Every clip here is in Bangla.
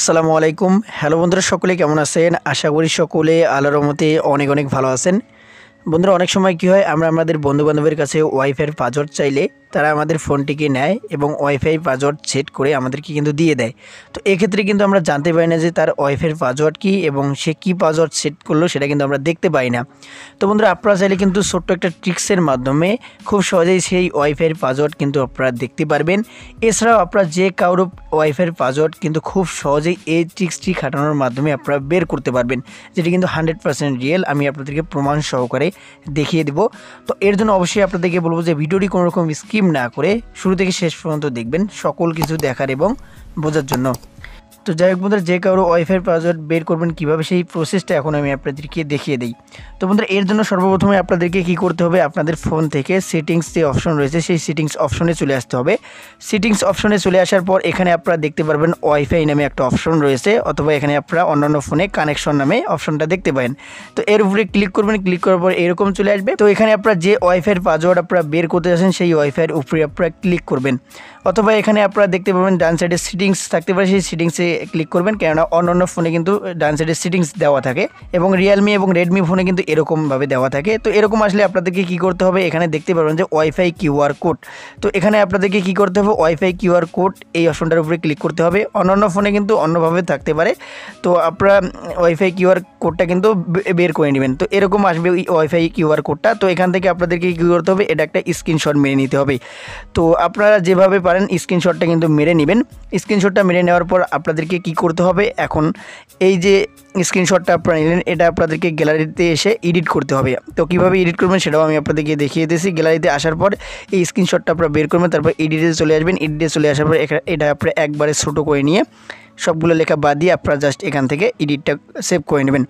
আসসালামু আলাইকুম। হ্যালো বন্ধুরা, সকলে কেমন আছেন? আশা করি সকলে আল্লাহর রহমতে অনেক অনেক ভালো আছেন। বন্ধুরা, অনেক সময় কী হয়, আমরা আমাদের বন্ধুবান্ধবের কাছে ওয়াইফাইয়ের পাসওয়ার্ড চাইলে তারা আমাদের ফোনটিকে নেয় এবং ওয়াইফাই পাসওয়ার্ড সেট করে আমাদেরকে কিন্তু দিয়ে দেয়। তো এক্ষেত্রে কিন্তু আমরা জানতে পারি না যে তার ওয়াইফাইয়ের পাসওয়ার্ড কী এবং সে কী পাসওয়ার্ড সেট করলো সেটা কিন্তু আমরা দেখতে পাই না। তো বন্ধুরা, আপনারা চাইলে কিন্তু ছোট্ট একটা ট্রিক্সের মাধ্যমে খুব সহজেই সেই ওয়াইফাইয়ের পাসওয়ার্ড কিন্তু আপনারা দেখতে পারবেন। এছাড়াও আপনারা যে কারো ওয়াইফাইয়ের পাসওয়ার্ড কিন্তু খুব সহজেই এই ট্রিক্সটি খাটানোর মাধ্যমে আপনারা বের করতে পারবেন, যেটি কিন্তু 100% রিয়েল। আমি আপনাদেরকে প্রমাণ সহকারে দেখিয়ে দেব। তো এর জন্য অবশ্যই আপনাদেরকে বলবো যে ভিডিওটি কোনো রকম স্কিপ না করে শুরু থেকে শেষ পর্যন্ত দেখবেন, সকল কিছু দেখার এবং বোঝার জন্য। তো যাই হোক বন্ধুরা, যে কারো ওয়াইফাইয়ের পাসওয়ার্ড বের করবেন কীভাবে সেই প্রসেসটা এখন আমি আপনাদেরকে দেখিয়ে দিই। তো বন্ধুরা, এর জন্য সর্বপ্রথমে আপনাদেরকে কী করতে হবে, আপনাদের ফোন থেকে সেটিংস যে অপশন রয়েছে সেই সেটিংস অপশনে চলে আসতে হবে। সেটিংস অপশনে চলে আসার পর এখানে আপনারা দেখতে পারবেন ওয়াইফাই নামে একটা অপশন রয়েছে, অথবা এখানে আপনারা অন্যান্য ফোনে কানেকশন নামে অপশনটা দেখতে পাবেন। তো এর উপরে ক্লিক করবেন, ক্লিক করার পর এরকম চলে আসবে। তো এখানে আপনারা যে ওয়াইফাইয়ের পাসওয়ার্ড আপনারা বের করতে যাচ্ছেন সেই ওয়াইফাইয়ের উপরে আপনারা ক্লিক করবেন, অথবা এখানে আপনারা দেখতে পাবেন ডান সাইডে সেটিংস থাকতে পারে, সেই সেটিংসে ক্লিক করবেন। কেননা অন্যান্য ফোনে কিন্তু ডান সাইডে সেটিংস দেওয়া থাকে এবং রিয়েলমি এবং রেডমি ফোনে কিন্তু এরকমভাবে দেওয়া থাকে। তো এরকম আসলে আপনাদেরকে কী করতে হবে, এখানে দেখতে পারবেন যে ওয়াইফাই কিউআর কোড। তো এখানে আপনাদেরকে কী করতে হবে, ওয়াইফাই কিউআর কোড এই অপশনটার উপরে ক্লিক করতে হবে। অন্যান্য ফোনে কিন্তু অন্যভাবে থাকতে পারে। তো আপনারা ওয়াইফাই কিউআর কোডটা কিন্তু বের করে নেবেন। তো এরকম আসবে ওয়াইফাই কিউআর কোডটা। তো এখান থেকে আপনাদেরকে কী করতে হবে, এটা একটা স্ক্রিনশট মেরে নিতে হবে। তো আপনারা যেভাবে পারেন স্ক্রিনশটটা কিন্তু মেরে নেবেন। স্ক্রিনশটটা মেরে নেওয়ার পর আপনাদেরকে কী করতে হবে, এখন এই যে স্ক্রিনশটটা আপনারা নিলেন, এটা আপনাদেরকে গ্যালারিতে এসে এডিট করতে হবে। তো কীভাবে এডিট করবেন সেটাও আমি আপনাদেরকে দেখিয়ে দিয়েছি। গ্যালারিতে আসার পর এই স্ক্রিনশটটা আপনারা বের করবেন, তারপর এডিটে চলে আসবেন। এডিটে চলে আসার পর এটা আপনারা একবারে ছোটো করে নিয়ে সবগুলো লেখা বাদ দিয়ে আপনারা জাস্ট এখান থেকে এডিটটা সেভ করে নেবেন।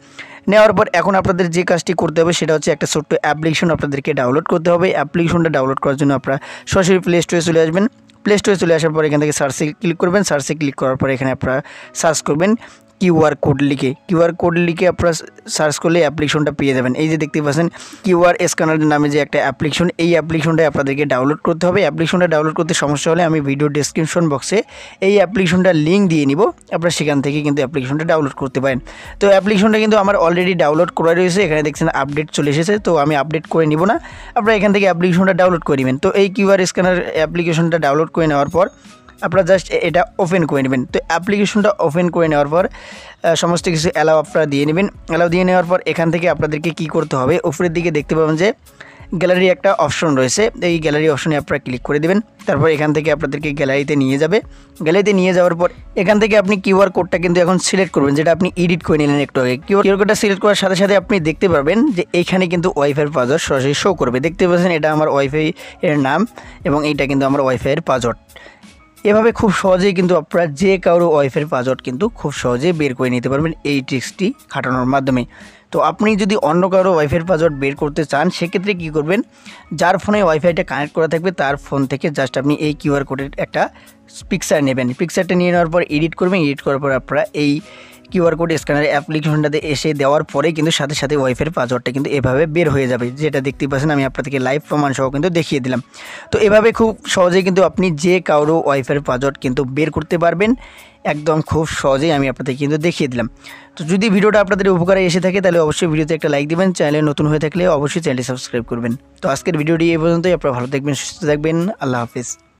নেওয়ার পর এখন আপনাদের যে কাজটি করতে হবে সেটা হচ্ছে একটা ছোট্ট অ্যাপ্লিকেশন আপনাদেরকে ডাউনলোড করতে হবে। অ্যাপ্লিকেশনটা ডাউনলোড করার জন্য আপনারা সরাসরি প্লে স্টোরে চলে আসবেন। প্লে স্টোরে চলে আসার পর এখান থেকে সার্চে ক্লিক করবেন। সার্চে ক্লিক করার পর এখানে আপনারা সার্চ করবেন কিউআর কোড লিখে আপনারা সার্চ করলে অ্যাপ্লিকেশনটা পেয়ে যাবেন। এই যে দেখতে পাচ্ছেন কিউআর স্ক্যানার নামে যে একটা অ্যাপ্লিকেশন, এই অ্যাপ্লিকেশনটা আপনাদেরকে ডাউনলোড করতে হবে। অ্যাপ্লিকেশনটা ডাউনলোড করতে সমস্যা হলে আমি ভিডিও ডেসক্রিপশন বক্সে এই অ্যাপ্লিকেশনটার লিঙ্ক দিয়ে নিব, আপনারা সেখান থেকে কিন্তু অ্যাপ্লিকেশনটা ডাউনলোড করতে পারেন। তো অ্যাপ্লিকেশনটা কিন্তু আমার অলরেডি ডাউনলোড করা রয়েছে, এখানে দেখছেন আপডেট চলে এসেছে। তো আমি আপডেট করে নিব না, আপনারা এখান থেকে অ্যাপ্লিকেশনটা ডাউনলোড করে নেবেন। তো এই কিউআর স্ক্যানার অ্যাপ্লিকেশনটা ডাউনলোড করে নেওয়ার পর আপনারা জাস্ট এটা ওপেন করে নেবেন। তো অ্যাপ্লিকেশনটা ওপেন করে নেওয়ার পর সমস্ত কিছু অ্যালাউ আপনারা দিয়ে নেবেন। অ্যালাউ দিয়ে নেওয়ার পর এখান থেকে আপনাদেরকে কী করতে হবে, উপরের দিকে দেখতে পাবেন যে গ্যালারি একটা অপশন রয়েছে, এই গ্যালারি অপশনে আপনারা ক্লিক করে দেবেন। তারপর এখান থেকে আপনাদেরকে গ্যালারিতে নিয়ে যাবে। গ্যালারিতে নিয়ে যাওয়ার পর এখান থেকে আপনি কিউআর কোডটা কিন্তু এখন সিলেক্ট করবেন, যেটা আপনি এডিট করে নিলেন একটু আগে। কিউআর কোডটা সিলেক্ট করার সাথে সাথে আপনি দেখতে পারবেন যে এইখানে কিন্তু ওয়াইফাইয়ের পাসওয়ার্ড সরাসরি শো করবে। দেখতে পাচ্ছেন এটা আমার ওয়াইফাই এর নাম এবং এইটা কিন্তু আমার ওয়াইফাইয়ের পাসওয়ার্ড। এভাবে খুব সহজেই কিন্তু আপনারা যে কারো ওয়াইফাইয়ের পাসওয়ার্ড কিন্তু খুব সহজেই বের করে নিতে পারবেন এই ট্রিক্সটি খাটানোর মাধ্যমে। তো আপনি যদি অন্য কারো ওয়াইফাইয়ের পাসওয়ার্ড বের করতে চান সেক্ষেত্রে কী করবেন, যার ফোনে ওয়াইফাইটা কানেক্ট করা থাকবে তার ফোন থেকে জাস্ট আপনি এই কিউআর কোডের একটা পিকচার নেবেন। পিকচারটা নিয়ে নেওয়ার পর এডিট করবেন। এডিট করার পর আপনারা এই কিউআর কোড স্ক্যানার অ্যাপ্লিকেশনটাতে এসে দেওয়ার পরেই কিন্তু সাথে সাথে ওয়াইফাইয়ের পাসওয়ার্ডটা কিন্তু এভাবে বের হয়ে যাবে, যেটা দেখতে পাচ্ছেন আমি আপনাদেরকে লাইভ প্রমাণ সহ কিন্তু দেখিয়ে দিলাম। তো এভাবে খুব সহজেই কিন্তু আপনি যে কারো ওয়াইফাইয়ের পাসওয়ার্ড কিন্তু বের করতে পারবেন, একদম খুব সহজেই আমি আপনাদের কিন্তু দেখিয়ে দিলাম। তো যদি ভিডিওটা আপনাদের উপকারে এসে থাকে তাহলে অবশ্যই ভিডিওতে একটা লাইক দিবেন। চ্যানেলে নতুন হয়ে থাকলে অবশ্যই চ্যানেলটি সাবস্ক্রাইব করবেন। তো আজকের ভিডিওটি এই পর্যন্তই। আপনারা ভালো থাকবেন, সুস্থ থাকবেন। আল্লাহ হাফিজ।